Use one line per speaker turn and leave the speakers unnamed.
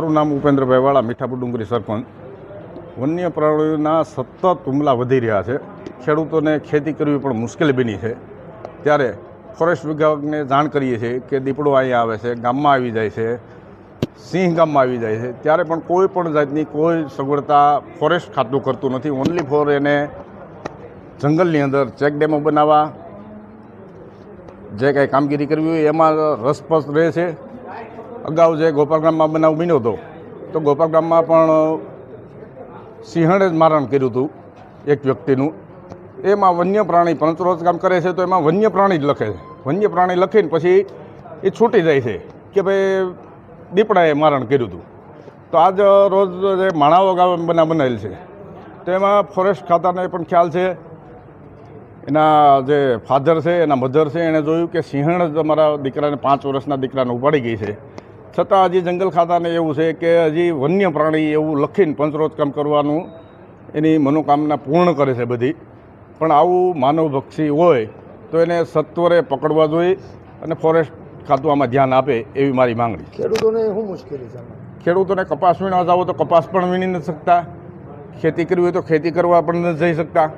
મારું નામ ઉપેન્દ્રભાઈ વાળા, મીઠાપુર ડુંગરી સરપંચ. વન્ય પ્રાણીઓના સતત હુમલા વધી રહ્યા છે. ખેડૂતોને ખેતી કરવી પણ મુશ્કેલ બની છે. ત્યારે ફોરેસ્ટ વિભાગને જાણ કરીએ છીએ કે દીપડો અહીંયા આવે છે, ગામમાં આવી જાય છે, સિંહ ગામમાં આવી જાય છે, ત્યારે પણ કોઈ પણ જાતની કોઈ સગવડતા ફોરેસ્ટ ખાતું કરતું નથી. ઓનલી ફોર એને જંગલની અંદર ચેકડેમો બનાવવા, જે કાંઈ કામગીરી કરવી હોય એમાં રસપસ રહે છે. અગાઉ જે ગોપાલગામમાં બનાવ બન્યો હતો, તો ગોપાલગામમાં પણ સિંહણે જ મારણ કર્યું હતું એક વ્યક્તિનું. એમાં વન્ય પ્રાણી પંચરોજ કામ કરે છે, તો એમાં વન્ય પ્રાણી જ લખે છે. વન્ય પ્રાણી લખીને પછી એ છૂટી જાય છે કે ભાઈ દીપડાએ મારણ કર્યું હતું. તો આજ રોજ જે માણાવો ગામ બનાવેલ છે, તો એમાં ફોરેસ્ટ ખાતાને પણ ખ્યાલ છે. એના જે ફાધર છે, એના મધર છે, એણે જોયું કે સિંહણ જ અમારા દીકરાને 5 વર્ષના દીકરાને ઉપાડી ગઈ છે. છતાં હજી જંગલ ખાતાને એવું છે કે હજી વન્ય પ્રાણી એવું લખીને પંચરોજ કામ કરવાનું એની મનોકામના પૂર્ણ કરે છે બધી. પણ આવું માનવભક્ષી હોય તો એને સત્વરે પકડવા જોઈએ અને ફોરેસ્ટ ખાતું આમાં ધ્યાન આપે એવી મારી માંગણી.
ખેડૂતોને શું મુશ્કેલી છે?
ખેડૂતોને કપાસ વીણવા જાવ તો કપાસ પણ વીણી નથી શકતા, ખેતી કરવી હોય તો ખેતી કરવા પણ નથી જઈ શકતા.